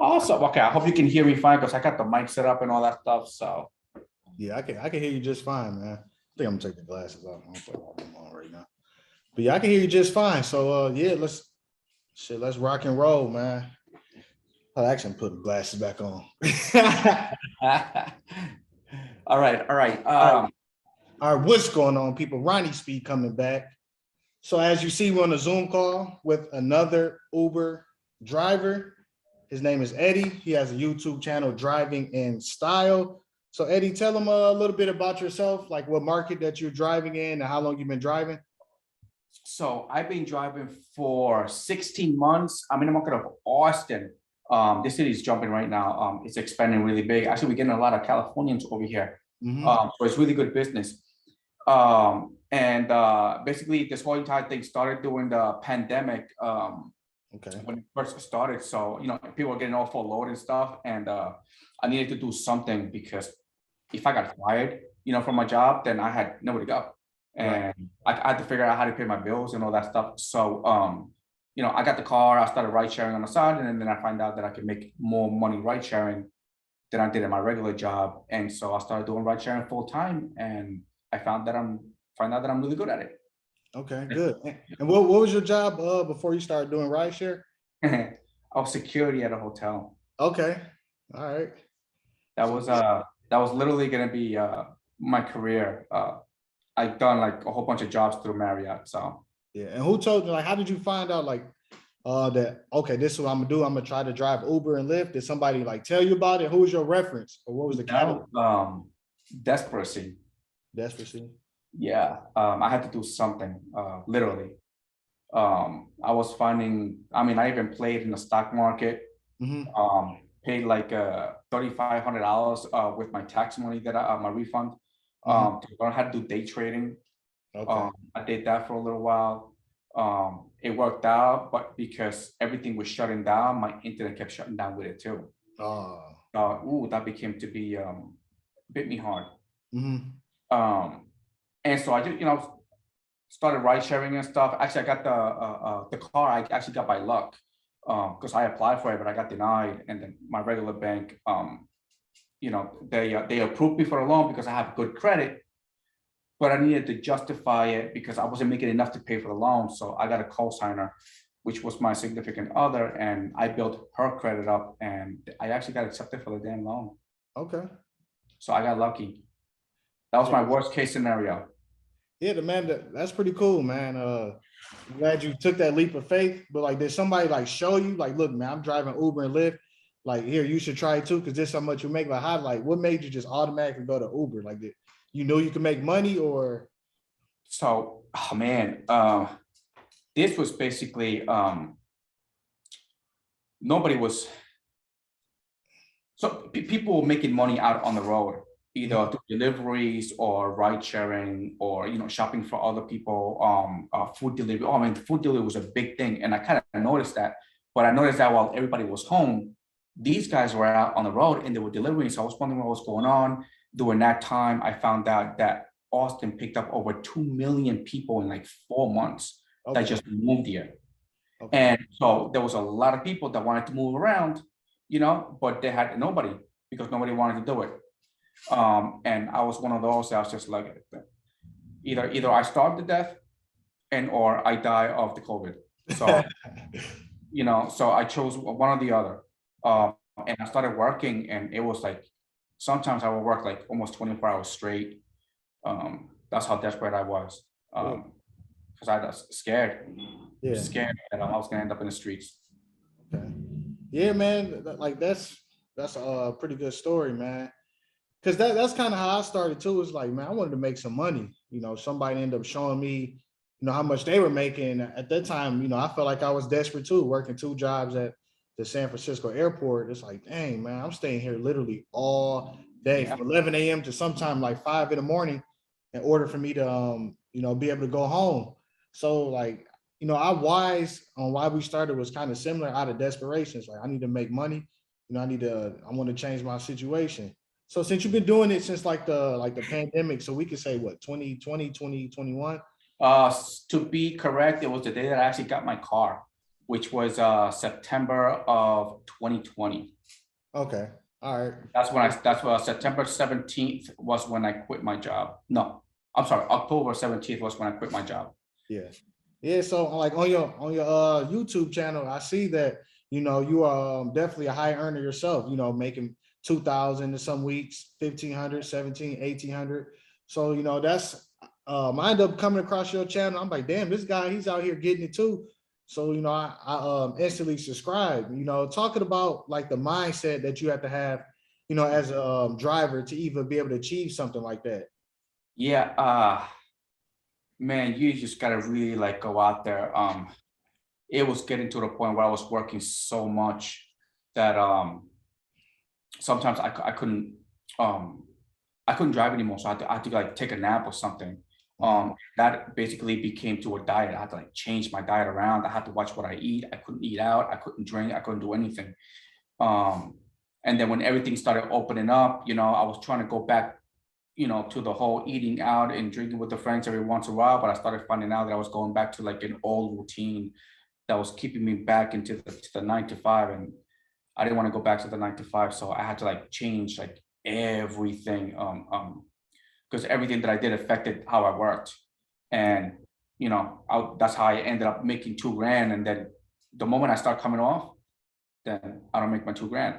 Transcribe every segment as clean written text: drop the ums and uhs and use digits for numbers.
Awesome. Okay, I hope you can hear me fine because I got the mic set up and all that stuff. So Yeah, I can hear you just fine, man. I think I'm gonna take the glasses off. I don't put all them on right now. But yeah, I can hear you just fine. So yeah, let's rock and roll, man. Oh, actually, I'm putting glasses back on. all right, all right. All right, what's going on, people? Ronnie Speed coming back. So as you see, we're on a Zoom call with another Uber driver. His name is Eddie. He has a YouTube channel, Driving in Style. So Eddie, tell him a little bit about yourself, like what market that you're driving in and how long you've been driving. So I've been driving for 16 months. I'm in the market of Austin. This city is jumping right now. It's expanding really big. Actually, we're getting a lot of Californians over here. So it's really good business. And basically, this whole entire thing started during the pandemic. Okay. When it first started. So, people were getting all full load and stuff. And I needed to do something because if I got fired, from my job, then I had nowhere to go. And I had to figure out how to pay my bills and all that stuff. So, I got the car, I started ride sharing on the side, and then I find out that I could make more money ride sharing than I did at my regular job. And so I started doing ride sharing full time, and I found out that I'm really good at it. Okay, good. And what was your job before you started doing rideshare? I was security at a hotel. Okay, all right. That was literally gonna be my career. I've done like a whole bunch of jobs through Marriott. So Yeah, and who told you? Like, how did you find out? Like, that okay, this is what I'm gonna do. I'm gonna try to drive Uber and Lyft. Did somebody like tell you about it? Who was your reference, or what was the catalyst? Desperacy. Desperacy. Yeah, I had to do something. Literally, I was finding. I mean, I even played in the stock market. Paid like $3,500 with my tax money that my refund. To learn how to do day trading. Okay. I did that for a little while. It worked out, but because everything was shutting down, my internet kept shutting down with it too. That became to be bit me hard. And so I just, started ride sharing and stuff. Actually, I got the car. I actually got by luck because I applied for it, but I got denied. And then my regular bank, they approved me for a loan because I have good credit, but I needed to justify it because I wasn't making enough to pay for the loan. So I got a co-signer, which was my significant other, and I built her credit up, and I actually got accepted for the damn loan. Okay. So I got lucky. That was my worst case scenario. Yeah, that's pretty cool, man. I'm glad you took that leap of faith. But like, did somebody like show you, like, look, man, I'm driving Uber and Lyft. Like, here, you should try it too, because this is how much you make. Like, how, like, what made you just automatically go to Uber? Like, did you know you can make money, or? So, oh man, this was basically nobody was. So people were making money out on the road, either through deliveries or ride sharing, or shopping for other people. Food delivery. Oh, I mean, food delivery was a big thing, and I kind of noticed that. But I noticed that while everybody was home, these guys were out on the road and they were delivering. So I was wondering what was going on. During that time, I found out that Austin picked up over 2 million people in like 4 months that just moved here. And so there was a lot of people that wanted to move around, but they had nobody because nobody wanted to do it. And I was one of those that was just like, either I starve to death or I die of the COVID. So, so I chose one or the other. And I started working, and it was like, sometimes I would work like almost 24 hours straight. That's how desperate I was. Because I was scared. Scared that I was gonna end up in the streets. Okay. Yeah, man. Like that's a pretty good story, man. Because that's kind of how I started too. It's like, man, I wanted to make some money. Somebody ended up showing me, how much they were making at that time. I felt like I was desperate too, working 2 jobs at the San Francisco airport. It's like, dang, man, I'm staying here literally all day from 11 a.m. to sometime like 5 in the morning in order for me to, be able to go home. So like, our whys on why we started was kind of similar out of desperation. It's like, I need to make money. I want to change my situation. So since you've been doing it since like the pandemic, so we could say what, 2020, 2021? To be correct, it was the day that I actually got my car. which was September of 2020. Okay. All right. That's September 17th was when I quit my job. No, I'm sorry, October 17th was when I quit my job. Yeah. Yeah. So like on your YouTube channel, I see that, you are definitely a high earner yourself, making 2,000 in some weeks, 1,500, 17, 1,800. So, that's I end up coming across your channel. I'm like, damn, this guy, he's out here getting it too. So, I instantly subscribe, talking about like the mindset that you have to have, as a driver to even be able to achieve something like that. Yeah, man, you just gotta really like go out there. It was getting to the point where I was working so much that sometimes um I couldn't drive anymore, so I had to like take a nap or something. That basically became to a diet. I had to like change my diet around. I had to watch what I eat. I couldn't eat out. I couldn't drink. I couldn't do anything. Um, and then when everything started opening up, I was trying to go back, to the whole eating out and drinking with the friends every once in a while. But I started finding out that I was going back to like an old routine that was keeping me back into the 9 to 5, and I didn't want to go back to the 9 to 5, so I had to like change like everything, because everything that I did affected how I worked, and that's how I ended up making 2 grand, and then the moment I start coming off, then I don't make my 2 grand.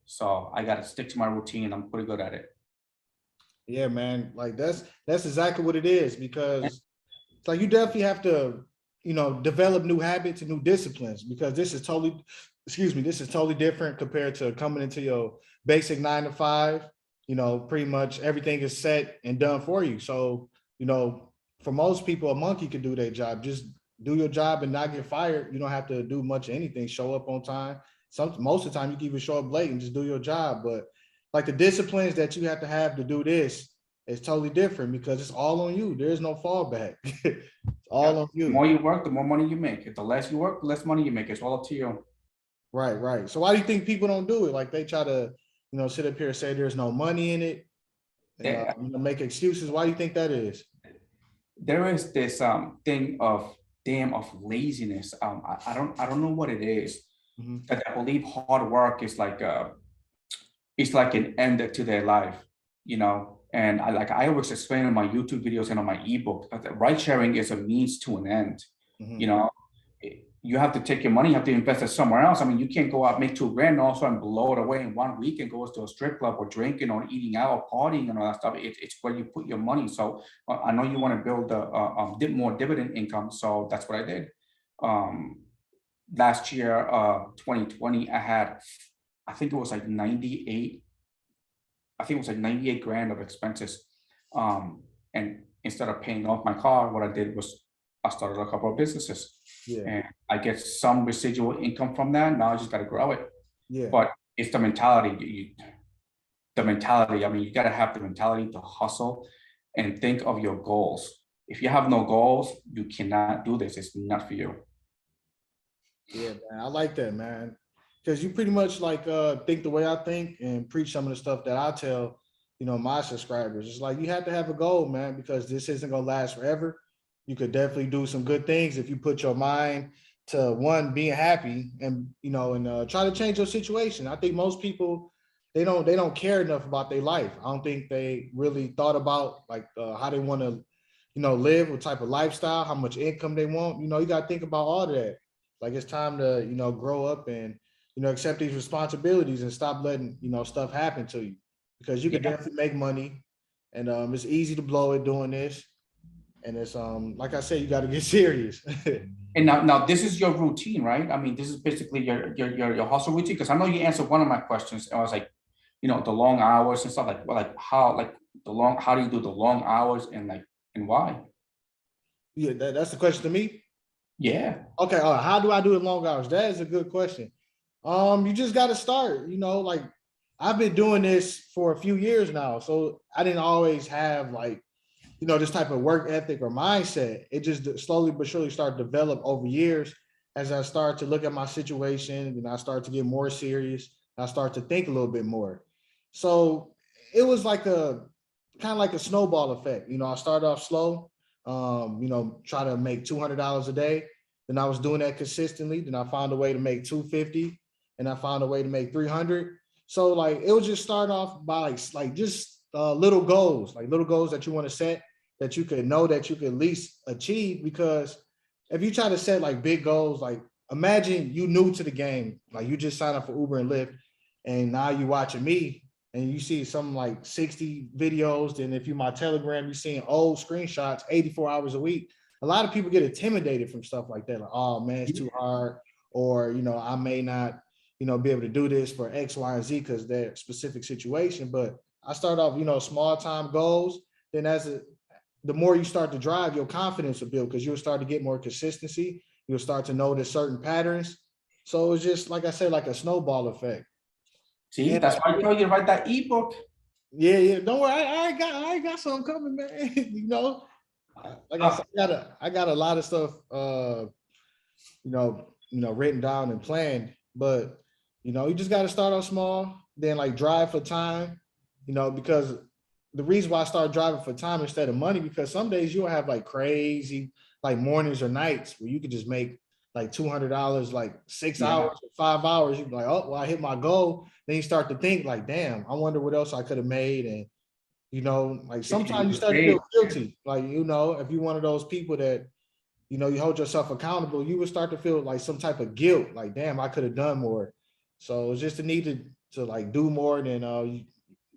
So I got to stick to my routine. I'm pretty good at it. Yeah, man. Like that's exactly what it is, because it's like you definitely have to, develop new habits and new disciplines, because this is totally, this is totally different compared to coming into your basic 9 to 5. Pretty much everything is set and done for you. So, for most people, a monkey can do their job. Just do your job and not get fired. You don't have to do much of anything. Show up on time. Most of the time you can even show up late and just do your job. But like the disciplines that you have to do this is totally different, because it's all on you. There's no fallback. It's all Yeah. on The you. more you work, the more money you make. If the less you work, the less money you make. It's all up to you. Right, right. So why do you think people don't do it? Like they try to, sit up here and say there's no money in it, and There, make excuses. Why do you think that is? there is this thing of laziness. I don't know what it is. Mhm. That I believe hard work is like it's like an end to their life, And I always explain in my YouTube videos and on my ebook that ride sharing is a means to an end. You Mhm. know, you have to take your money, you have to invest it somewhere else. I mean, you can't go out, make 2 grand, and also and blow it away in one week and go to a strip club or drinking or eating out or partying and all that stuff. It's where you put your money. So I know you want to build more dividend income. So that's what I did. Um, Last year, 2020, I think it was like 98. I think it was like 98 grand of expenses. And instead of paying off my car, what I did was I started a couple of businesses, Yeah, and I get some residual income from that. Now I just got to grow it. yeah, But it's the mentality. The mentality. I mean, you got to have the mentality to hustle and think of your goals. If you have no goals, you cannot do this. It's not for you. yeah, man. I like that, man. Because you pretty much like think the way I think and preach some of the stuff that I tell, my subscribers. It's like you have to have a goal, man, because this isn't gonna last forever. You could definitely do some good things if you put your mind to one, being happy, and and try to change your situation. I think most people, they don't care enough about their life. I don't think they really thought about like how they want to live, what type of lifestyle, how much income they want. You got to think about all of that. Like it's time to grow up and accept these responsibilities and stop letting stuff happen to you, because you could Yeah. definitely make money, and it's easy to blow it doing this. And it's like I said, you got to get serious. And now this is your routine, right? I mean, this is basically your hustle routine. Because I know you answered one of my questions, and I was like, the long hours and stuff. How do you do the long hours and why? Yeah, that's the question to me. Yeah. Okay, how do I do it long hours? That is a good question. You just got to start. Like I've been doing this for a few years now, so I didn't always have like this type of work ethic or mindset. It just slowly but surely started to develop over years as I start to look at my situation and I start to get more serious. I start to think a little bit more. So it was like a kind of like a snowball effect. I started off slow, try to make $200 a day. Then I was doing that consistently. Then I found a way to make 250, and I found a way to make 300. So like it was just start off by like just little goals, like little goals that you want to set that you could know that you could at least achieve. Because if you try to set like big goals, like imagine you new to the game, like you just signed up for Uber and Lyft, and now you watching me and you see some like 60 videos. Then if you my Telegram, you're seeing old screenshots, 84 hours a week. A lot of people get intimidated from stuff like that. Like, oh man, it's too hard. Or, I may not, be able to do this for X, Y, and Z because their specific situation. But I start off, small time goals. Then the more you start to drive, your confidence will build because you'll start to get more consistency. You'll start to notice certain patterns. So it's just, like I said, like a snowball effect. See, And that's why I told you to write that ebook. yeah. Don't worry, I got something coming, man. Like I said, I got a lot of stuff written down and planned, but you just got to start off small, then like drive for time, because the reason why I started driving for time instead of money, because some days you'll have like crazy like mornings or nights where you could just make like $200 like 6 hours or 5 hours. You'd be like, oh well, I hit my goal. Then you start to think like, damn, I wonder what else I could have made. And like sometimes you start to feel guilty. Like, if you're one of those people that, you hold yourself accountable, you would start to feel like some type of guilt, like, damn, I could have done more. So it's just a need to like do more than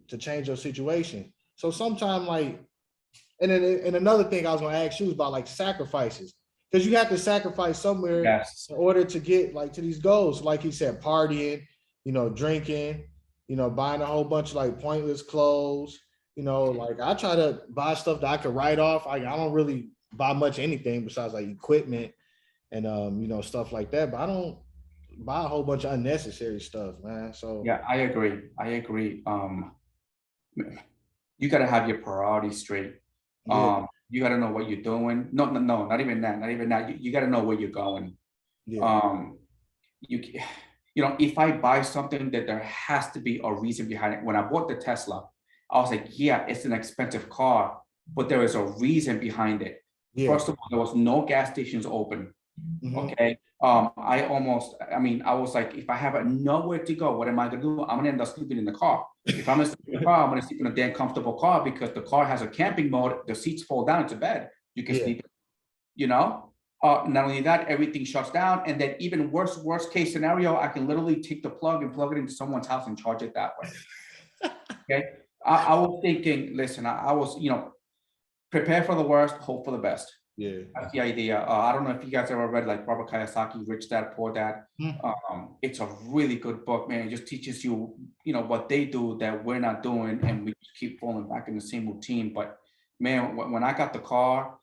to change your situation. So sometimes like, and another thing I was gonna ask you is about like sacrifices, because you have to sacrifice somewhere in order to get like to these goals. Like you said, partying, drinking, buying a whole bunch of like pointless clothes. Like I try to buy stuff that I could write off. I don't really buy much anything besides like equipment and stuff like that. But I don't buy a whole bunch of unnecessary stuff, man. So yeah, I agree. You gotta have your priorities straight. yeah, You gotta know what you're doing. No, not even that. Not even that. You gotta know where you're going. yeah, You if I buy something, that there has to be a reason behind it. When I bought the Tesla, I was like, yeah, it's an expensive car, but there is a reason behind it. yeah. First of all, there was no gas stations open. Mhm. Okay. I was like, if I have nowhere to go, what am I gonna do? I'm gonna end up sleeping in the car. If I'm gonna sleep in the car, I'm gonna sleep in a damn comfortable car, because the car has a camping mode. The seats fold down to bed. You can Yeah. sleep, not only that, everything shuts down. And then even worst case scenario, I can literally take the plug and plug it into someone's house and charge it that way. Okay. I was thinking, listen, I was, prepare for the worst, hope for the best. Yeah. That's the idea. I don't know if you guys ever read like Robert Kiyosaki, Rich Dad, Poor Dad. It's a really good book, man. It just teaches you, what they do that we're not doing, and we just keep falling back in the same routine. But man, when I got the car,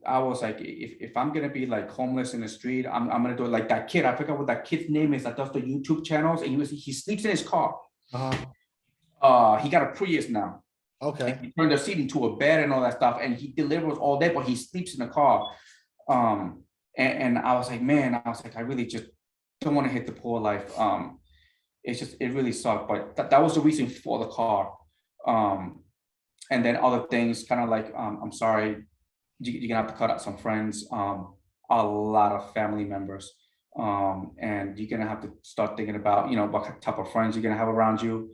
I was like, if I'm gonna be like homeless in the street, I'm gonna do it like that kid. I forgot what that kid's name is that does the YouTube channels, and he sleeps in his car. He got a Prius now. Okay. And he turned the seat into a bed and all that stuff, and he delivers all day, but he sleeps in the car. And I was like, man, I really just don't want to hit the poor life. It really sucked, but that was the reason for the car. And then other things, kind of like, I'm sorry, you're gonna have to cut out some friends, a lot of family members, and you're gonna have to start thinking about, what type of friends you're gonna have around you,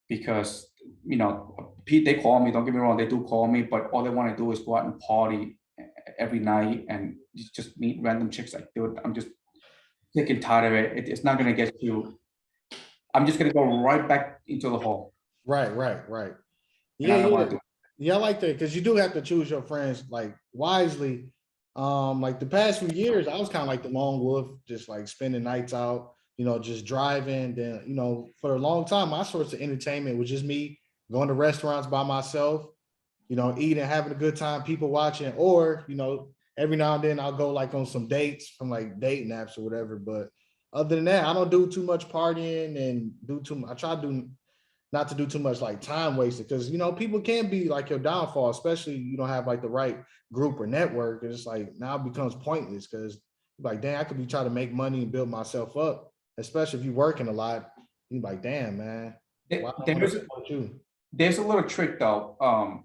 because they call me, don't get me wrong, they do call me, but all they want to do is go out and party every night and just meet random chicks. Like, dude, I'm just sick and tired of it. It's not gonna get you. I'm just gonna go right back into the hole. Right. And I don't want to do Yeah, I like that, because you do have to choose your friends like wisely. Like the past few years, I was kind of like the lone wolf, just like spending nights out, just driving. Then, for a long time, my source of entertainment was just me going to restaurants by myself, eating, having a good time, people watching, or, every now and then I'll go like on some dates from like date apps or whatever. But other than that, I don't do too much partying and I try to do not to do too much like time wasted, because people can be like your downfall, especially you don't have like the right group or network. And it's like now it becomes pointless, because like, damn, I could be trying to make money and build myself up, especially if you're working a lot. You're like, damn, man, why I don't want to support you? There's a little trick though.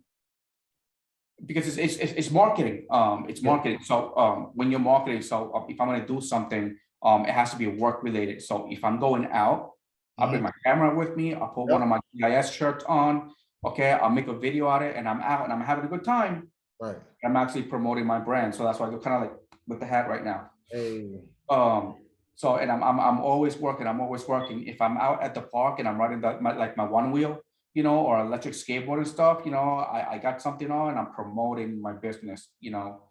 because it's marketing. It's marketing. So when you're marketing, so if I'm gonna do something, it has to be work related. So if I'm going out, I'll bring my camera with me. I'll put one of my GIS shirts on. Okay, I'll make a video out of it, and I'm out and I'm having a good time. Right. I'm actually promoting my brand, so that's why I go kind of like with the hat right now. Hey. So and I'm always working. I'm always working. If I'm out at the park and I'm riding my one wheel, you know, or electric skateboard and stuff, you know, I got something on and I'm promoting my business, you know.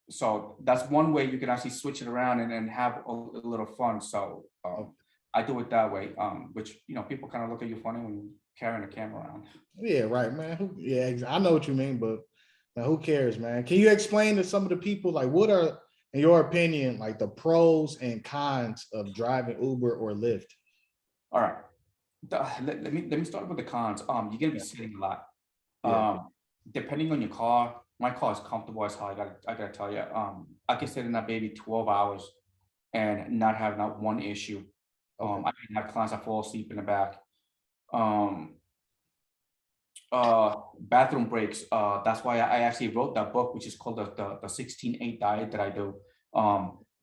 So that's one way you can actually switch it around and have a little fun. So I do it that way, which, you know, people kind of look at you funny when you're carrying a camera around. Yeah, right, man. Yeah, I know what you mean, but man, who cares, man? Can you explain to some of the people, like, what are, in your opinion, like the pros and cons of driving Uber or Lyft? All right. Let me start with the cons. You're gonna be sitting a lot. Yeah. Depending on your car, my car is comfortable as hell. I gotta tell you. I can sit in that baby 12 hours and not have not one issue. Okay. I can have clients that fall asleep in the back. Bathroom breaks. That's why I actually wrote that book, which is called the 16-8 diet that I do.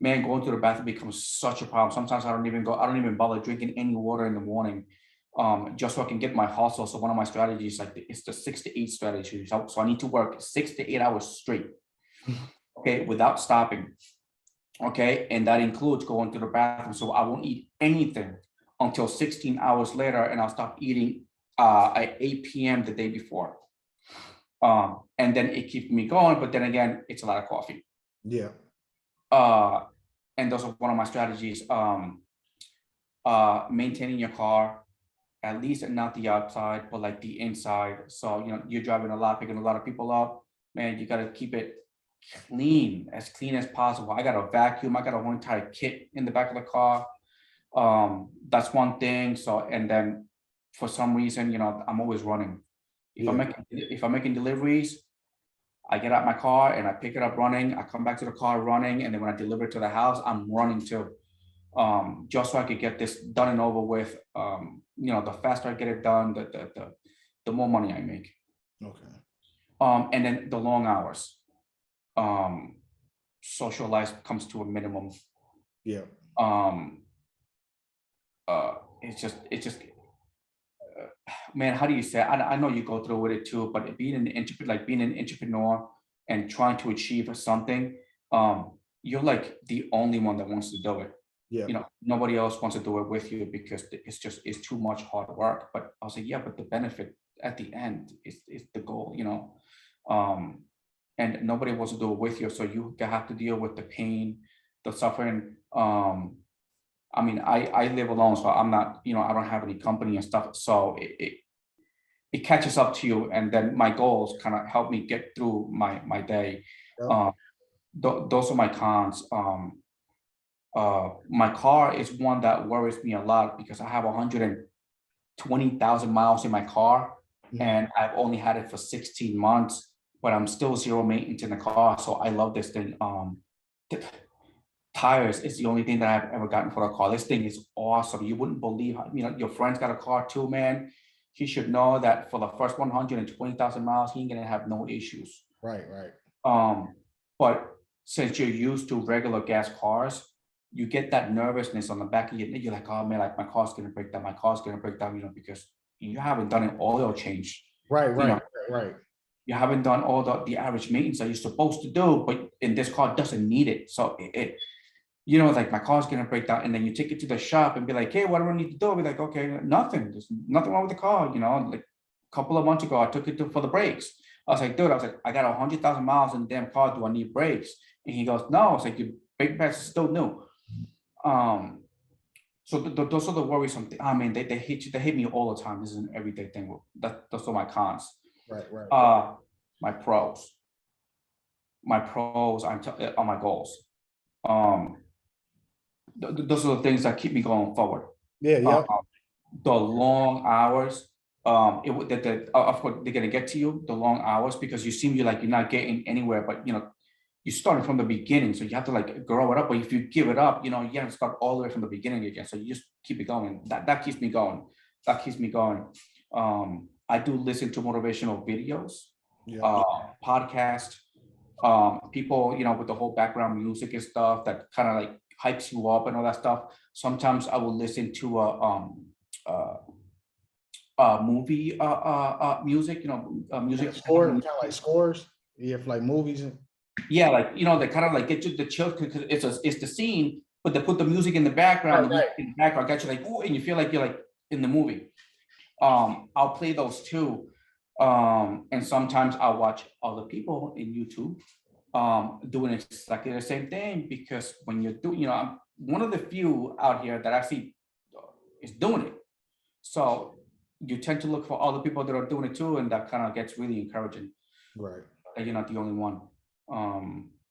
Man, going to the bathroom becomes such a problem. Sometimes I don't even bother drinking any water in the morning, just so I can get my hustle. So one of my strategies, it's the 6 to 8 strategy. So I need to work 6 to 8 hours straight, okay, without stopping. Okay, and that includes going to the bathroom. So I won't eat anything until 16 hours later, and I'll stop eating at 8 p.m. the day before. And then it keeps me going, but then again, it's a lot of coffee. Yeah. And those are one of my strategies. Maintaining your car, at least not the outside, but like the inside. So, you know, you're driving a lot, picking a lot of people up, man, you got to keep it clean as possible. I got a vacuum. I got a whole entire kit in the back of the car. That's one thing. So, and then for some reason, you know, I'm always running. If I'm making deliveries, I get out my car and I pick it up running. I come back to the car running, and then when I deliver it to the house, I'm running too. Just so I could get this done and over with. You know, the faster I get it done, the more money I make. Okay. And then the long hours. Social life comes to a minimum. Yeah. It's just man, how do you say it? I know you go through with it too, but being an entrepreneur and trying to achieve something, you're like the only one that wants to do it. Yeah. You know, nobody else wants to do it with you because it's too much hard work. But I'll say, yeah, but the benefit at the end is the goal, you know. And nobody wants to do it with you, so you have to deal with the pain, the suffering. I mean, I live alone, so I'm not, you know, I don't have any company and stuff, so it catches up to you, and then my goals kind of help me get through my day. Those are my cons. My car is one that worries me a lot because I have 120,000 miles in my car, and I've only had it for 16 months. But I'm still zero maintenance in the car, so I love this thing. Tires is the only thing that I've ever gotten for a car. This thing is awesome. You wouldn't believe how, you know, your friend's got a car too, man. He should know that for the first 120,000 miles, he ain't gonna have no issues. Right, right. But since you're used to regular gas cars, you get that nervousness on the back of your neck. You're like, oh man, like my car's gonna break down, you know, because you haven't done an oil change. Right, you know, right. You haven't done all the average maintenance that you're supposed to do, but in this car doesn't need it. So you know, like my car's gonna break down, and then you take it to the shop and be like, hey, what do I need to do? I'll be like, okay, nothing. There's nothing wrong with the car. You know, like a couple of months ago, I took it for the brakes. I was like, dude, I got 100,000 miles in the damn car. Do I need brakes? And he goes, no. I was like, your brake pads is still new. So those are the worrisome things. I mean, they hit you. They hit me all the time. This is an everyday thing. Those are my cons. Right. My pros. My pros are my goals. Those are the things that keep me going forward. Yeah. The long hours, of course they're gonna get to you, the long hours, because you seem you're not getting anywhere, but you know, you're starting from the beginning, so you have to like grow it up. But if you give it up, you know, you have to start all the way from the beginning again. So you just keep it going. That keeps me going. I do listen to motivational videos. Yeah. podcast, people, with the whole background music and stuff that kind of like hypes you up and all that stuff. Sometimes I will listen to uh, movie music, music. Kind of like scores. Yeah, for like movies and Yeah, like they kind of like get you the chill because it's the scene, but they put the music in the right, background. The music right. in the background got you like, ooh, and you feel like you're like in the movie. I'll play those too. And sometimes I'll watch other people in YouTube doing exactly the same thing, because when you're doing, I'm one of the few out here that actually is doing it. So you tend to look for other people that are doing it too, and that kind of gets really encouraging Right. that you're not the only one.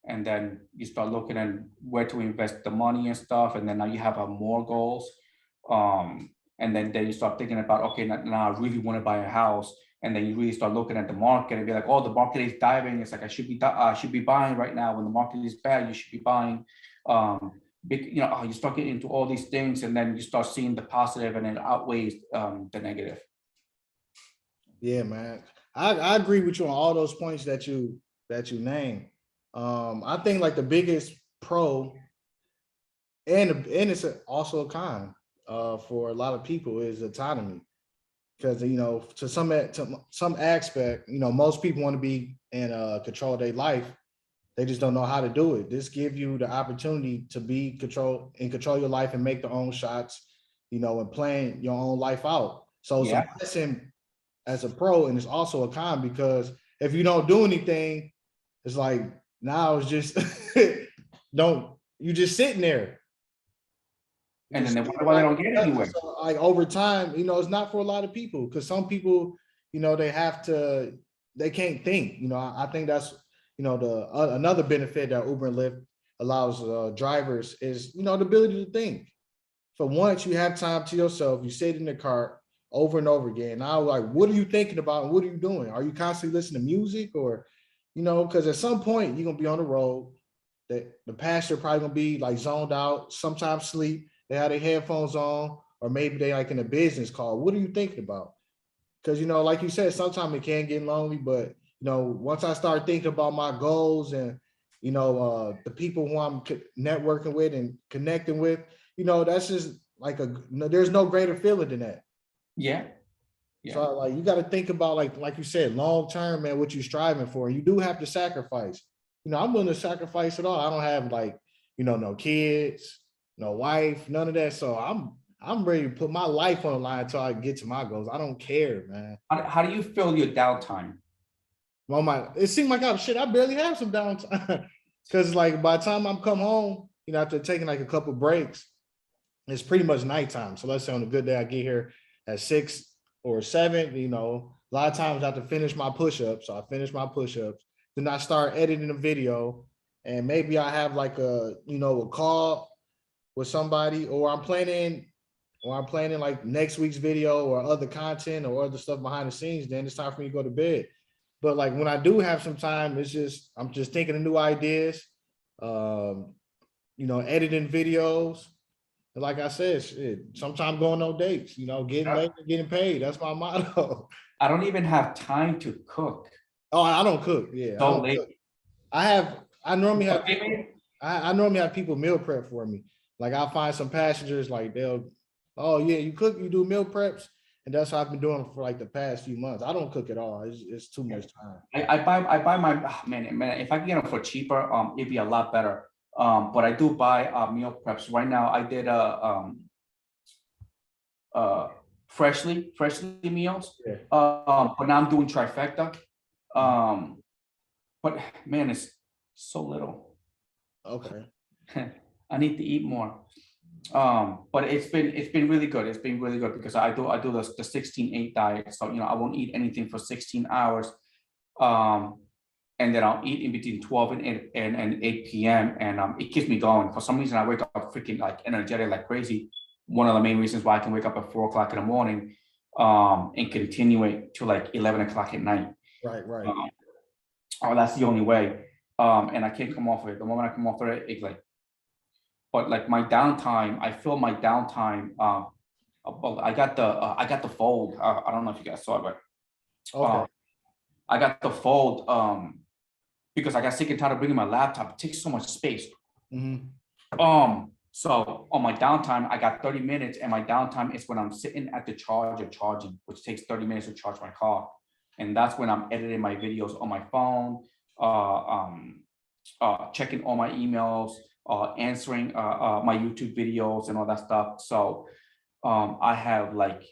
And then you start looking at where to invest the money and stuff, and then now you have more goals. And then you start thinking about, okay, now I really want to buy a house, and then you really start looking at the market and be like, oh, the market is diving. It's like I should be buying right now. When the market is bad, you should be buying. You start getting into all these things, and then you start seeing the positive, and it outweighs the negative. Yeah, man. I agree with you on all those points that you named. I think like the biggest pro and it's also a con for a lot of people is autonomy. Because to some aspect, most people want to be in control of their life. They just don't know how to do it. This gives you the opportunity to be control your life and make the own shots, and plan your own life out. So it's a Yeah. blessing as a pro, and it's also a con because if you don't do anything, it's like now it's just don't you just sitting there. And then they wonder why they don't get anywhere. So, like over time, it's not for a lot of people because some people, they can't think. I think that's the another benefit that Uber and Lyft allows drivers is the ability to think. For once, you have time to yourself. You sit in the car over and over again. Now, like, what are you thinking about and what are you doing? Are you constantly listening to music or, because at some point you're gonna be on the road. That the passenger probably gonna be like zoned out, sometimes sleep. They have their headphones on, or maybe they like in a business call. What are you thinking about? Because like you said, sometimes it can get lonely, but once I start thinking about my goals and the people who I'm networking with and connecting with, that's just like there's no greater feeling than that. Yeah. Yeah. So like you got to think about like you said, long term, man, what you're striving for. You do have to sacrifice. I'm willing to sacrifice it all. I don't have like, no kids, no wife, none of that. So I'm ready to put my life on the line until I get to my goals. I don't care, man. How do you fill your downtime? Well, it seemed like I barely have some downtime. Cause like by the time I'm come home, after taking like a couple breaks, it's pretty much nighttime. So let's say on a good day, I get here at 6 or 7, a lot of times I have to finish my push-ups. So I finish my push-ups. Then I start editing a video, and maybe I have like a call with somebody, or I'm planning like next week's video or other content or other stuff behind the scenes. Then it's time for me to go to bed. But like when I do have some time, I'm just thinking of new ideas, editing videos. And like I said, sometimes going on dates, getting laid and getting paid. That's my motto. I don't even have time to cook. Oh, I don't cook. Yeah, So I don't late. cook. I normally have I normally have people meal prep for me. Like I'll find some passengers, like oh yeah, you cook, you do meal preps, and that's how I've been doing for like the past few months. I don't cook at all. It's too much time. I buy my man. If I can get them for cheaper, it'd be a lot better. But I do buy meal preps. Right now, I did freshly meals. Yeah. But now I'm doing trifecta. But man, it's so little. Okay. I need to eat more. But it's been really good. It's been really good because I do the 16-8 diet. So I won't eat anything for 16 hours. And then I'll eat in between 12 and 8 p.m. And it keeps me going. For some reason, I wake up freaking like energetic, like crazy. One of the main reasons why I can wake up at 4 o'clock in the morning and continue it to like 11 o'clock at night. Right. Oh, that's the only way. And I can't come off of it. The moment I come off of it, it's like, but like my downtime, I feel my downtime. I got the fold. I don't know if you guys saw it, but Okay. I got the fold because I got sick and tired of bringing my laptop. It takes so much space. So on my downtime, I got 30 minutes, and my downtime is when I'm sitting at the charger charging, which takes 30 minutes to charge my car. And that's when I'm editing my videos on my phone, checking all my emails, answering my YouTube videos and all that stuff. So I have like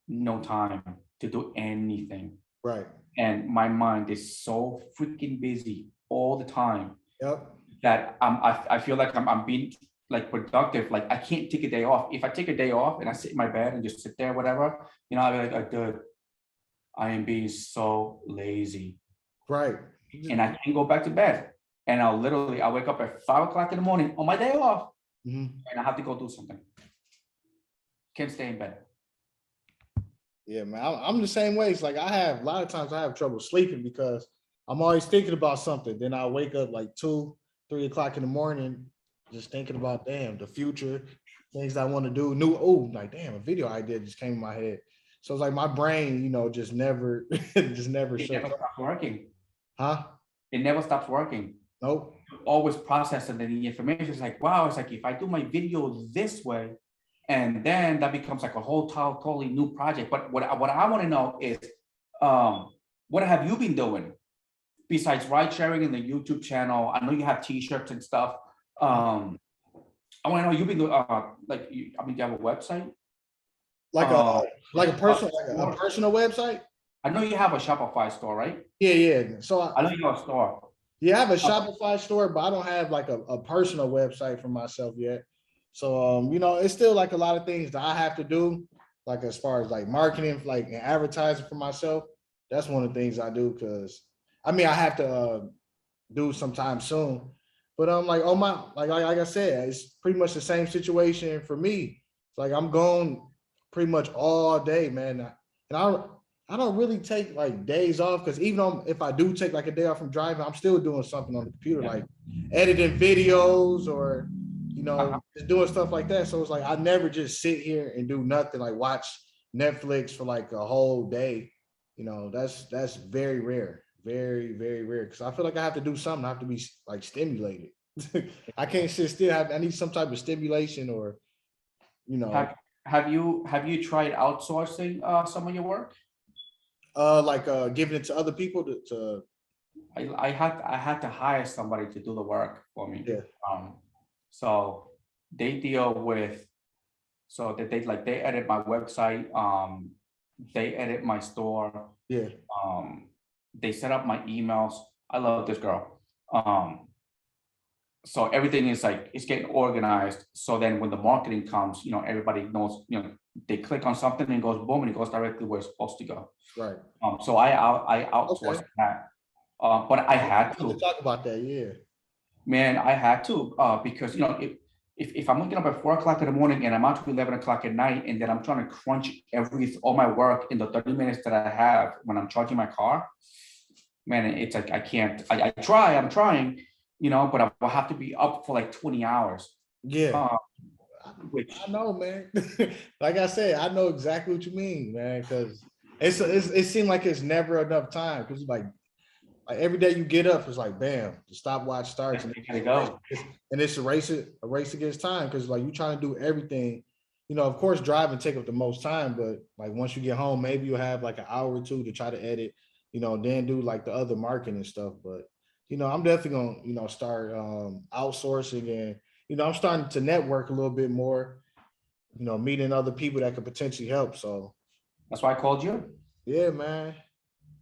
no time to do anything. Right. And my mind is so freaking busy all the time. Yep. That I feel like I'm being like productive. Like I can't take a day off. If I take a day off and I sit in my bed and just sit there, whatever, you know, I'll be like, dude, I am being so lazy. Right. And I can't go back to bed. And I'll wake up at 5 o'clock in the morning on my day off, and I have to go do something. Can't stay in bed. Yeah, man, I'm the same way. It's like a lot of times I have trouble sleeping because I'm always thinking about something. Then I wake up like 2, 3 o'clock in the morning, just thinking about the future, things I want to do. Like damn, a video idea just came in my head. So it's like my brain, just never shuts Never stops working. Huh? It never stops working. Nope. Always processing the information. It's like, wow, it's like if I do my video this way, and then that becomes like a whole totally new project. But what I want to know is, what have you been doing besides ride sharing and the YouTube channel? I know you have t-shirts and stuff. I want to know, you've been doing do you have a website? Like a personal website? I know you have a Shopify store, right? Yeah. So I know you have a store. Yeah, I have a Shopify store, but I don't have like a personal website for myself yet. So it's still like a lot of things that I have to do, like as far as like marketing, like and advertising for myself. That's one of the things I do because I have to do sometime soon. But I'm like, like I said, it's pretty much the same situation for me. It's like I'm gone pretty much all day, man. And I don't really take like days off because even if I do take like a day off from driving, I'm still doing something on the computer, like editing videos or just doing stuff like that. So it's like I never just sit here and do nothing, like watch Netflix for like a whole day. That's very rare, very, very rare. Because I feel like I have to do something. I have to be like stimulated. I can't sit still. I need some type of stimulation or, Have you tried outsourcing some of your work? Giving it to other people to I had to hire somebody to do the work for me. Yeah. So they deal with, so that they edit my website, they edit my store. Yeah. They set up my emails. I love this girl. So everything is like, it's getting organized. So then when the marketing comes, everybody knows, they click on something and it goes boom, and it goes directly where it's supposed to go. Right. So I outsourced that. But I had to talk about that. Yeah. Man, I had to, because if I'm waking up at 4 o'clock in the morning and I'm out to 11 o'clock at night, and then I'm trying to crunch all my work in the 30 minutes that I have when I'm charging my car, man, it's like I can't. I'm trying, but I will have to be up for like 20 hours. Yeah. Which I know, man. Like I said, I know exactly what you mean, man, because it seemed like it's never enough time because like every day you get up, it's like bam, the stopwatch starts and it's a race against time because like you're trying to do everything. Of course, driving take up the most time, but like once you get home, maybe you'll have like an hour or two to try to edit, then do like the other marketing and stuff. But I'm definitely gonna start outsourcing, and I'm starting to network a little bit more, meeting other people that could potentially help. So that's why I called you. Yeah, man.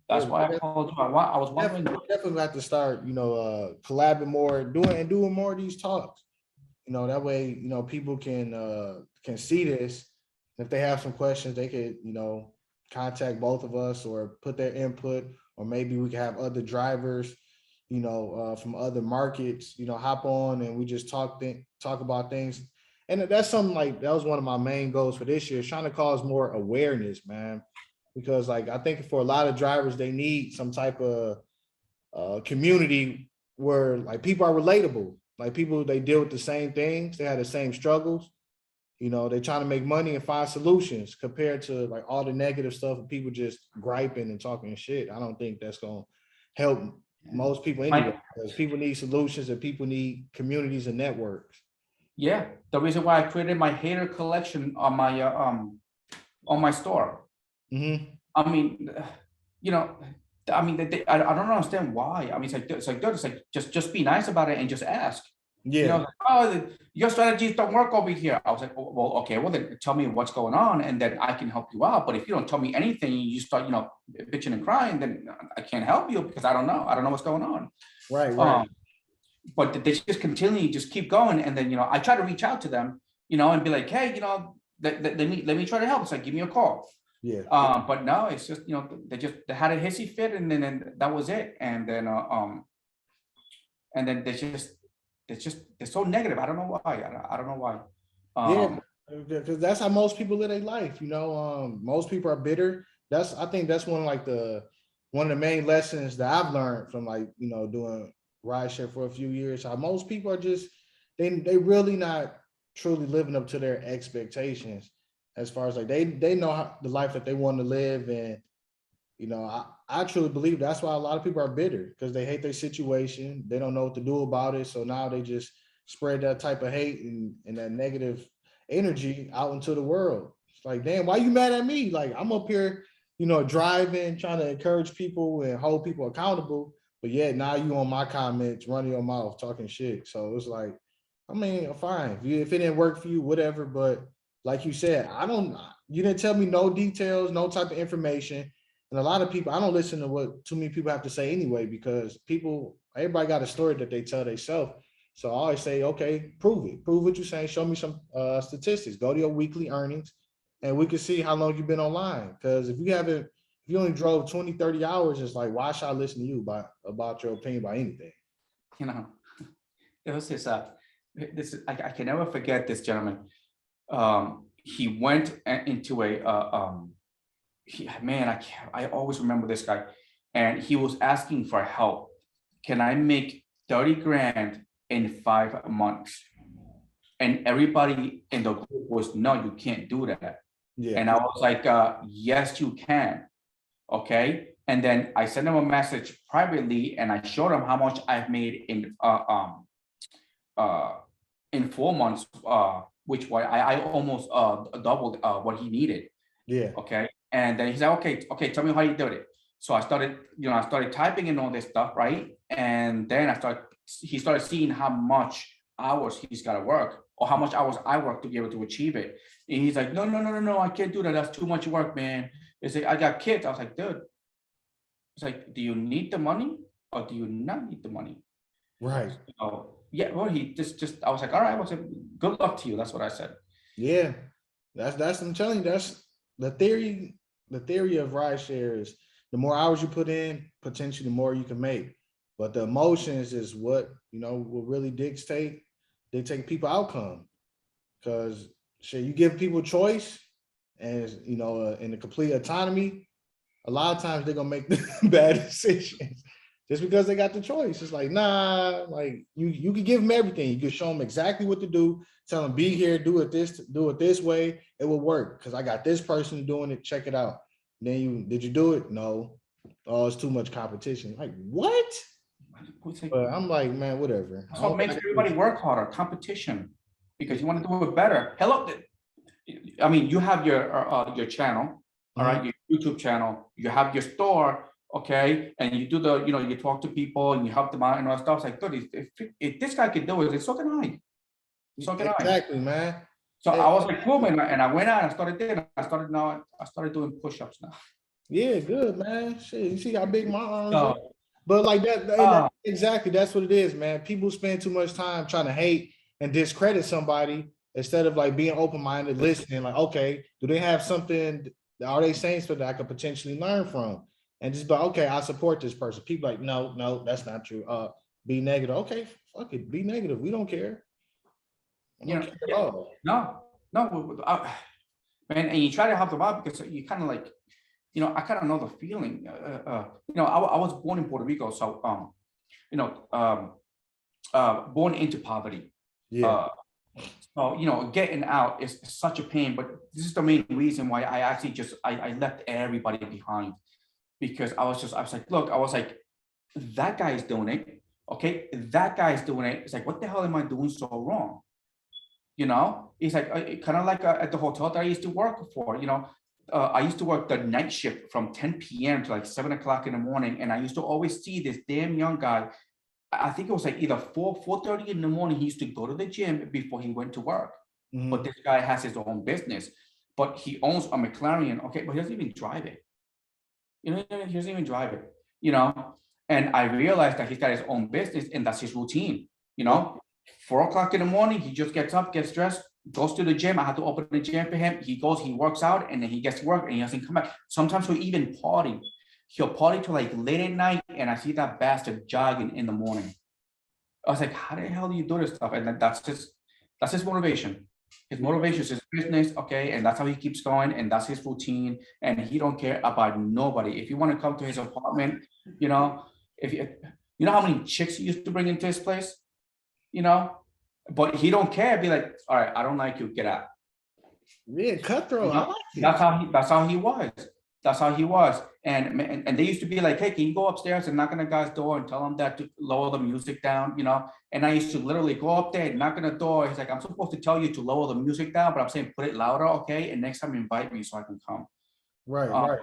That's why I called you. I was wondering. Definitely have to start, collabing more, doing more of these talks. That way, people can see this. If they have some questions, they could, contact both of us or put their input, or maybe we can have other drivers, from other markets, hop on and we just talk about things. And that's something like that was one of my main goals for this year, is trying to cause more awareness, man. Because like I think for a lot of drivers, they need some type of community where like people are relatable, like people, they deal with the same things, they have the same struggles, You know, they're trying to make money and find solutions compared to like all the negative stuff and people just griping and talking shit. I don't think that's gonna help most people anyway, because people need solutions and people need communities and networks. Yeah, the reason why I created my hater collection on my store. Mhm. I mean, you know, I mean, I don't understand why. I mean, it's like, dude, it's like just be nice about it and just ask. You know, Yeah, like, oh, your strategies don't work over here. I was like, well, okay, well then tell me what's going on, and then I can help you out. But if you don't tell me anything, you start, bitching and crying, then I can't help you because I don't know. I don't know what's going on. right. But they just continually just keep going, and then I try to reach out to them, and be like, hey, let me try to help. It's like, give me a call. Yeah. But no, it's just, they had a hissy fit, and then that was it. And then they're so negative. I don't know why. I don't know why. Yeah, because that's how most people live their life. Most people are bitter. I think that's one of the main lessons that I've learned from doing rideshare for a few years. How most people are just they really not truly living up to their expectations as far as like they know the life that they want to live. And I truly believe that's why a lot of people are bitter, because they hate their situation. They don't know what to do about it. So now they just spread that type of hate and that negative energy out into the world. It's like, damn, why you mad at me? Like, I'm up here, driving, trying to encourage people and hold people accountable. But yeah, now you on my comments, running your mouth, talking shit. So it's like, I mean, fine. If it didn't work for you, whatever. But like you said, you didn't tell me no details, no type of information. And a lot of people, I don't listen to what too many people have to say anyway, because everybody got a story that they tell themselves. So I always say, okay, prove it. Prove what you're saying. Show me some statistics. Go to your weekly earnings and we can see how long you've been online. Because if you only drove 20, 30 hours, it's like, why should I listen to you about your opinion about anything? It was I can never forget this gentleman. He went into I always remember this guy, and he was asking for help. Can I make 30 grand in 5 months? And everybody in the group was, no, you can't do that. Yeah. And I was like, yes, you can. Okay. And then I sent him a message privately, and I showed him how much I've made in 4 months, which was I almost doubled what he needed. Yeah. Okay. And then he's like, okay, tell me how you did it. So I started typing in all this stuff, right? And then he started seeing how much hours he's got to work, or how much hours I work to be able to achieve it. And he's like, no, I can't do that. That's too much work, man. It's like, I got kids. I was like, dude, it's like, do you need the money or do you not need the money? Right. So yeah, well, he I was like, all right, good luck to you. That's what I said. Yeah. I'm telling you, that's the theory. The theory of rideshare is the more hours you put in, potentially the more you can make. But the emotions is what will really dictate people outcome. Because you give people choice, and in the complete autonomy, a lot of times they're gonna make bad decisions just because they got the choice. It's like, nah, like you can give them everything. You can show them exactly what to do, tell them, be here, do it this way, it will work because I got this person doing it, check it out. And then did you do it? No. Oh, it's too much competition. Like, what? But I'm like, man, whatever. That's what makes everybody work harder, competition, because you want to do it better. Hello, I mean, you have your channel, all right, your YouTube channel, you have your store, okay, and you do you talk to people and you help them out and all that stuff. It's like, dude, if this guy can do it, so can I. So can I. Exactly, man. So I was like, cool, man, and I went out and started there. I started doing push-ups now. Yeah, good, man. Shit, you see how big my arms are? But like that, exactly, that's what it is, man. People spend too much time trying to hate and discredit somebody instead of like being open-minded, listening. Like, okay, do they have something? Are they saying something that I could potentially learn from? And just like, okay, I support this person. People like, no, that's not true. Be negative. Okay, fuck it, be negative. We don't care. No, man, and you try to help them out because you kind of like, I kind of know the feeling. I was born in Puerto Rico, so born into poverty. Yeah. So, getting out is such a pain, but this is the main reason why I actually I left everybody behind, because I was like, look, I was like, that guy is doing it. Okay. That guy is doing it. It's like, what the hell am I doing so wrong? It's like kind of like at the hotel that I used to work for, I used to work the night shift from 10 p.m. to like 7 o'clock in the morning. And I used to always see this damn young guy. I think it was like either 4:30 in the morning. He used to go to the gym before he went to work. But this guy has his own business, but he owns a McLaren. Okay. But he doesn't even drive it. He doesn't even drive it, and I realized that he's got his own business and that's his routine, 4 o'clock in the morning, he just gets up, gets dressed, goes to the gym. I have to open the gym for him. He goes, he works out, and then he gets to work and he doesn't come back. Sometimes he'll even party. He'll party till like late at night, and I see that bastard jogging in the morning. I was like, how the hell do you do this stuff? And that's his motivation. His motivation is his business, okay, and that's how he keeps going, and that's his routine, and he don't care about nobody. If you want to come to his apartment, if you know how many chicks he used to bring into his place, but he don't care. Be like, all right, I don't like you, get out. Yeah, cutthroat. I like it. That's how he was. That's how he was. And they used to be like, hey, can you go upstairs and knock on the guy's door and tell him that to lower the music down, And I used to literally go up there and knock on the door. He's like, I'm supposed to tell you to lower the music down, but I'm saying put it louder, okay? And next time invite me so I can come. Right.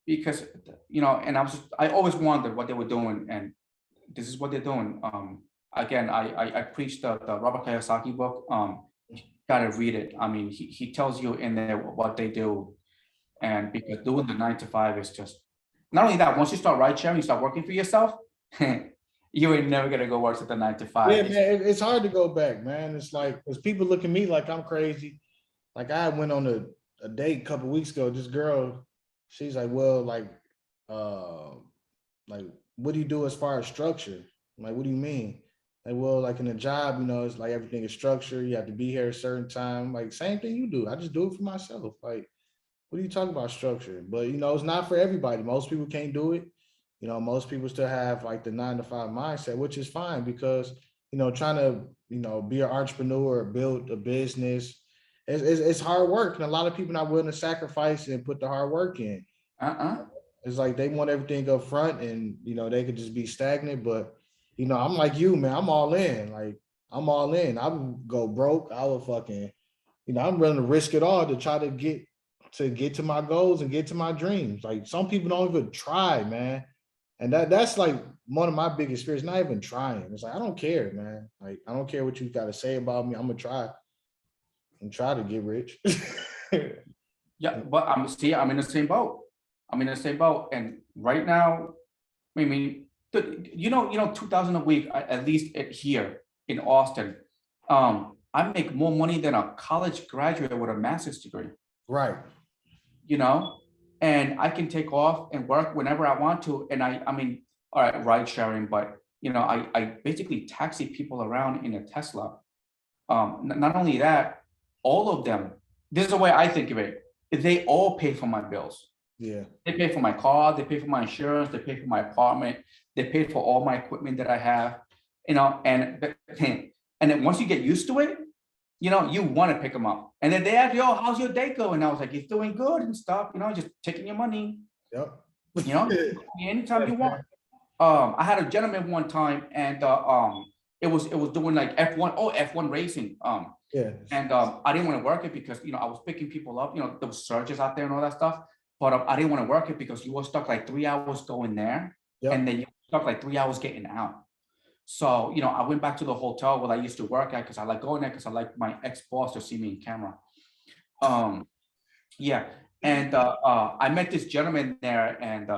Because, and I always wondered what they were doing, and this is what they're doing. Again, I preached the Robert Kiyosaki book. Gotta read it. I mean, he tells you in there what they do. And because doing the 9 to 5 is just, not only that, once you start ride sharing, you start working for yourself, you ain't never gonna go work at the 9 to 5. Yeah, man, it's hard to go back, man. It's like, because people look at me like I'm crazy. Like I went on a date a couple weeks ago. This girl, she's like, well, like, what do you do as far as structure? I'm like, what do you mean? Like, well, like in a job, it's like everything is structured. You have to be here at a certain time. Like, same thing you do. I just do it for myself. Like, what are you talking about structure? But it's not for everybody. Most people can't do it. Most people still have like the 9 to 5 mindset, which is fine because trying to be an entrepreneur, build a business, it's hard work, and a lot of people not willing to sacrifice and put the hard work in. It's like they want everything up front, and they could just be stagnant. But I'm like you, man. I'm all in. Like I'm all in. I would go broke. I would fucking, I'm willing to risk it all to try to get to my goals and get to my dreams. Like some people don't even try, man. And that's like one of my biggest fears, not even trying. It's like, I don't care, man. Like, I don't care what you got to say about me. I'm gonna try and try to get rich. Yeah, but I'm in the same boat. I'm in the same boat. And right now, I mean, 2,000 a week, at least here in Austin. I make more money than a college graduate with a master's degree. Right. And I can take off and work whenever I want to. And I mean, all right, ride sharing, but I basically taxi people around in a Tesla. Not only that, all of them, this is the way I think of it. They all pay for my bills. Yeah. They pay for my car, they pay for my insurance, they pay for my apartment, they pay for all my equipment that I have, and then once you get used to it, you want to pick them up. And then they ask, yo, how's your day going? And I was like, it's doing good and stuff, just taking your money. Yep. Anytime you want. I had a gentleman one time, and it was doing like F1 racing. Yeah. And I didn't want to work it because I was picking people up, there was surges out there and all that stuff. But I didn't want to work it because you were stuck like 3 hours going there, and then you were stuck like 3 hours getting out. So, I went back to the hotel where I used to work at because I like going there because I like my ex-boss to see me in camera. Yeah. And I met this gentleman there, and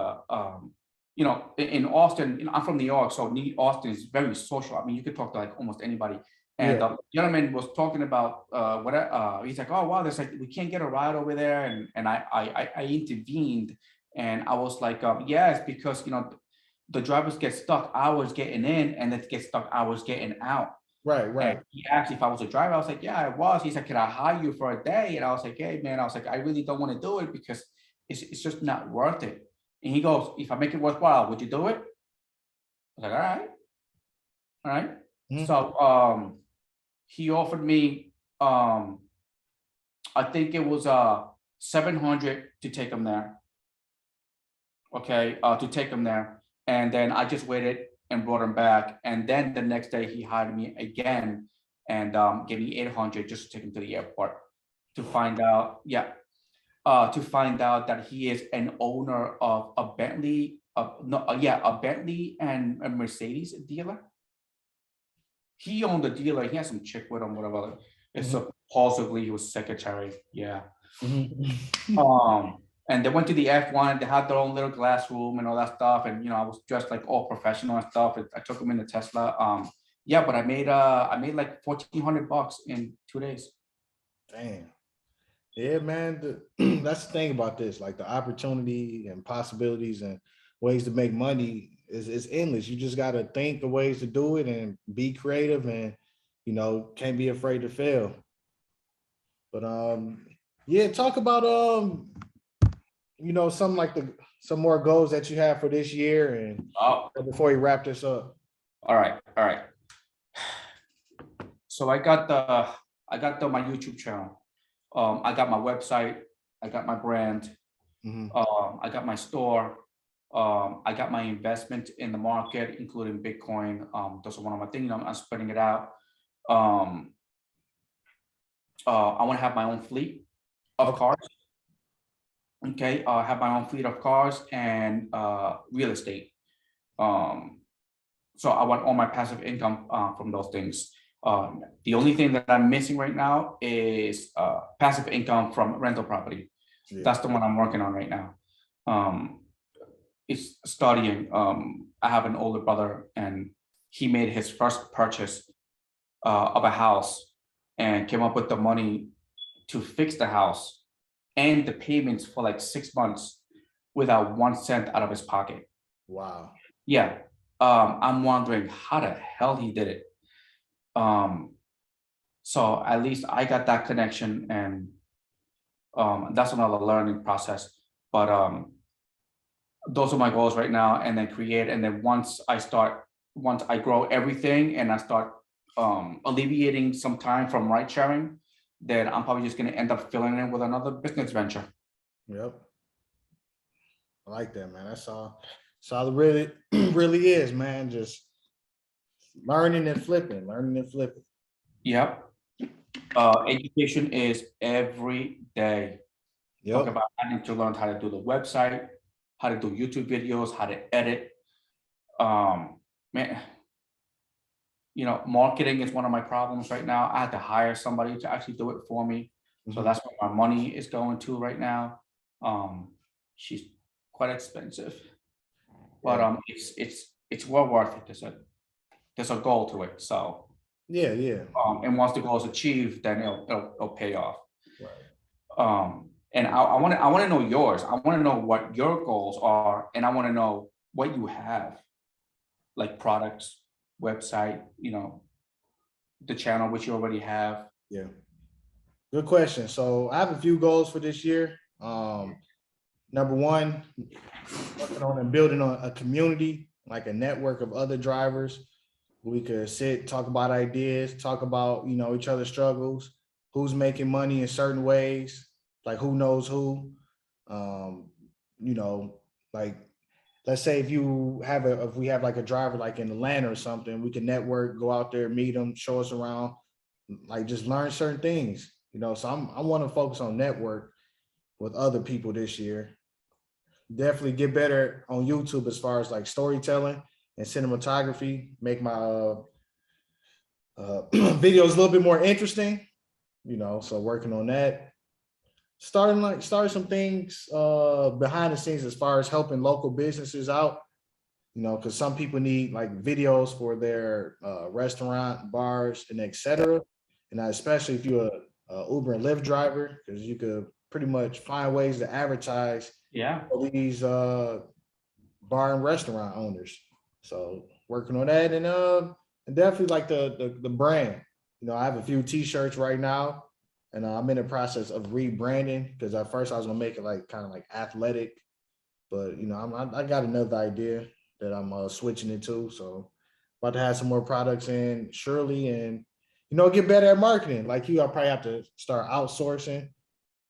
in Austin, I'm from New York, so Austin is very social. I mean, you could talk to like almost anybody. And the gentleman was talking about he's like, oh wow, there's like we can't get a ride over there, and I intervened, and I was like, yes, because the drivers get stuck hours getting in, and they get stuck hours getting out. Right. And he asked if I was a driver. I was like, yeah, I was. He's like, can I hire you for a day? And I was like, hey man, I was like, I really don't want to do it because it's just not worth it. And he goes, if I make it worthwhile, would you do it? I was like, all right. Mm-hmm. So he offered me I think it was 700 to take him there. Okay, to take him there. And then I just waited and brought him back. And then the next day he hired me again and gave me 800 just to take him to the airport to find out, to find out that he is an owner of a Bentley, a Bentley and a Mercedes dealer. He owned the dealer. He had some chick with him, whatever. And supposedly he was secretary. Yeah. And they went to the F1. They had their own little glass room and all that stuff. And I was dressed like all professional and stuff. I took him in the Tesla. Yeah, but I made like $1,400 in 2 days. Damn. Yeah, man. That's the thing about this, like the opportunity and possibilities and ways to make money is endless. You just got to think of ways to do it and be creative and, can't be afraid to fail. But yeah, talk about some more goals that you have for this year and before we wrap this up. All right. So I got my YouTube channel. I got my website. I got my brand. I got my store. I got my investment in the market, including Bitcoin. Those are one of my things. I'm spreading it out. I want to have my own fleet of cars. Okay, I have my own fleet of cars and real estate. So I want all my passive income from those things. The only thing that I'm missing right now is passive income from rental property. Yeah. That's the one I'm working on right now. It's studying. I have an older brother and he made his first purchase of a house and came up with the money to fix the house and the payments for like 6 months without 1 cent out of his pocket. Wow. Yeah. I'm wondering how the hell he did it. So at least I got that connection and that's another learning process. But those are my goals right now, and then create. And then once I grow everything and I start alleviating some time from ride sharing, then I'm probably just going to end up filling in with another business venture. Yep. I like that, man. That's all it really, really is, man. Just learning and flipping. Yep. Education is every day. Yep. Talk about having to learn how to do the website, how to do YouTube videos, how to edit. Man, marketing is one of my problems right now. I had to hire somebody to actually do it for me. So that's where my money is going to right now. She's quite expensive, but it's well worth it. There's a goal to it. So yeah. And once the goal is achieved, then it'll pay off. Right. And I want to know yours. I want to know what your goals are, and I want to know what you have, like products, website, the channel which you already have. Yeah. Good question. So I have a few goals for this year. Number one, working on and building on a community, like a network of other drivers. We could sit, talk about ideas, talk about, each other's struggles, who's making money in certain ways, like who knows who. Like let's say if we have like a driver like in Atlanta or something, we can network, go out there, meet them, show us around, like just learn certain things, So I want to focus on network with other people this year. Definitely get better on YouTube as far as like storytelling and cinematography, make my videos a little bit more interesting, so working on that. Starting some things behind the scenes as far as helping local businesses out, because some people need like videos for their restaurant, bars, and etc. And especially if you're a Uber and Lyft driver, because you could pretty much find ways to advertise for these bar and restaurant owners. So working on that, and definitely like the brand. I have a few t-shirts right now, and I'm in the process of rebranding, because at first I was gonna make it like kind of like athletic, but I got another idea that I'm switching it to. So about to have some more products in shortly, and you know, get better at marketing. Like you, I probably have to start outsourcing.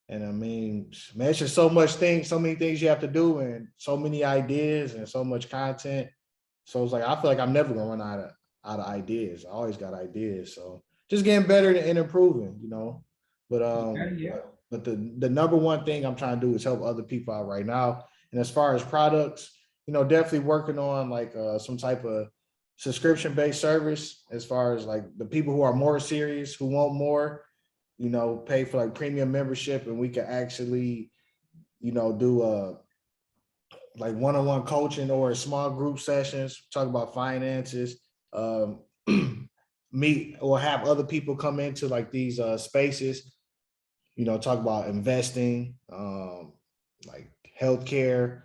And I mean, man, it's just so many things you have to do, and so many ideas and so much content. So it's like I feel like I'm never gonna run out of ideas. I always got ideas. So just getting better and improving, you know. But Yeah. but the number one thing I'm trying to do is help other people out right now. And as far as products, you know, definitely working on like some type of subscription-based service as far as like the people who are more serious, who want more, you know, pay for like premium membership, and we can actually, you know, do like one-on-one coaching or small group sessions, talk about finances, um, meet or have other people come into like these spaces, you know, talk about investing, like healthcare,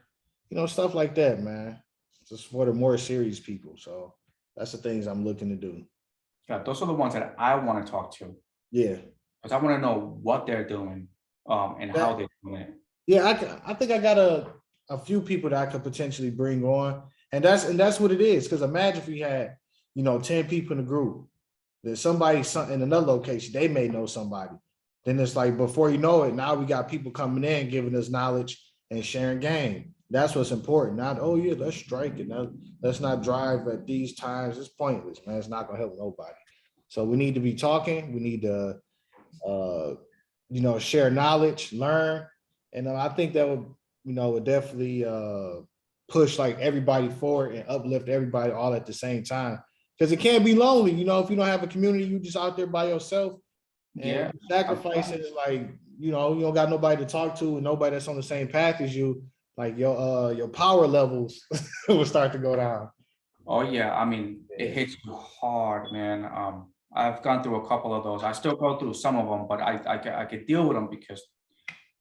you know, stuff like that, man. Just for the more serious people. So that's the things I'm looking to do. Yeah, those are the ones that I want to talk to, Yeah. because I want to know what they're doing, and how That, they're doing it. yeah, I think I got a few people that I could potentially bring on. And that's what it is. Because imagine if we had, you know, 10 people in the group. There's somebody in another location, they may know somebody. Then it's like before you know it, now we got people coming in giving us knowledge and sharing game. That's what's important. Not, oh yeah, let's strike it. Now, let's not drive at these times. It's pointless, man. It's not gonna help nobody. So we need to be talking. We need to you know, share knowledge, learn. And I think that would, you know, would definitely push like everybody forward and uplift everybody all at the same time. Because it can't be lonely, you know, if you don't have a community, you just out there by yourself and Yeah. sacrifices, like, you know, you don't got nobody to talk to and nobody that's on the same path as you, like your power levels will start to go down. Oh yeah, I mean, it hits you hard, man. I've gone through a couple of those. I still go through some of them, but I could deal with them because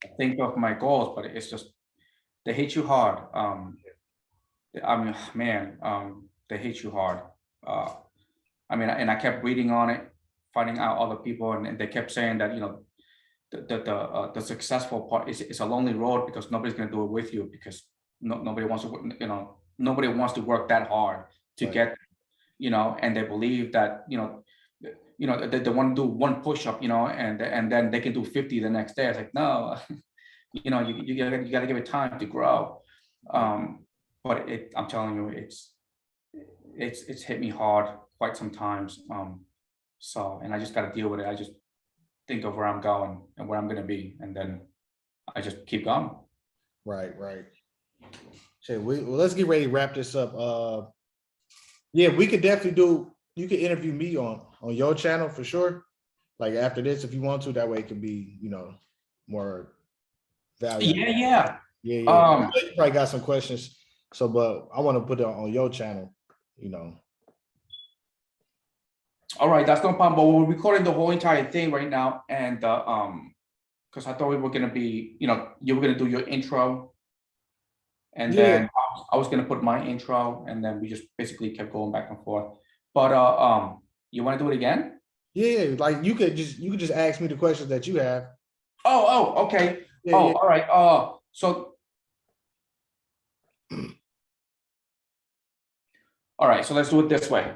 I think of my goals. But it's just they hit you hard. I mean, man, they hit you hard. Uh, I mean, and I kept reading on it, finding out other people, and they kept saying that, you know, the successful part is a lonely road because nobody's gonna do it with you, because nobody wants to, you know, nobody wants to work that hard to Right. get, you know, and they believe that, you know, they want to do one push-up, you know, and then they can do 50 the next day. It's like, no, you know, you gotta give it time to grow. But I'm telling you, it's hit me hard quite sometimes. So, and I just got to deal with it. I just think of where I'm going and where I'm going to be, and then I just keep going. Right, right. So well, let's get ready to wrap this up. Yeah, we could definitely do, you could interview me on your channel for sure. Like after this, if you want to, that way it can be, you know, more value. Yeah. Yeah. You probably got some questions. So, but I want to put it on your channel, you know. All right, that's no problem. But we're recording the whole entire thing right now, and because I thought we were gonna be, you know, you were gonna do your intro, and Yeah. then I was gonna put my intro, and then we just basically kept going back and forth. But you want to do it again? Yeah, like you could just ask me the questions that you have. Okay. Yeah, Oh, yeah. all right. So, all right. So let's do it this way.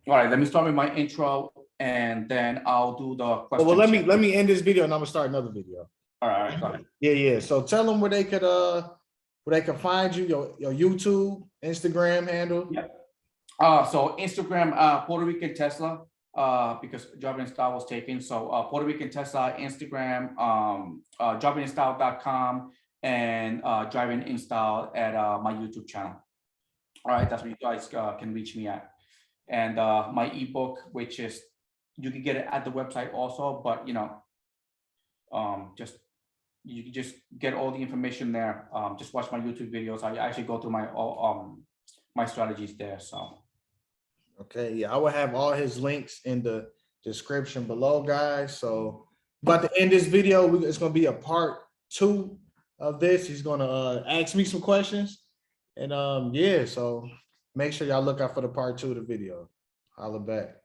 All right. Let me start with my intro, and then I'll do the question. Well, let me end this video, and I'm gonna start another video. All right. Go ahead. Yeah. So tell them where they could find you, your YouTube, Instagram handle. Yeah. So Instagram, Puerto Rican Tesla, because Driving in Style was taken. So Puerto Rican Tesla, Instagram, drivinginstyle.com, and Driving in Style at my YouTube channel. All right, that's where you guys can reach me at. And my ebook, which is, you can get it at the website also, but you know, you can just get all the information there. Just watch my YouTube videos. I actually go through my strategies there. So. Okay, yeah, I will have all his links in the description below, guys. So about to end this video. It's gonna be a part 2 of this. He's gonna ask me some questions, and yeah, so make sure y'all look out for the part 2 of the video. Holla back.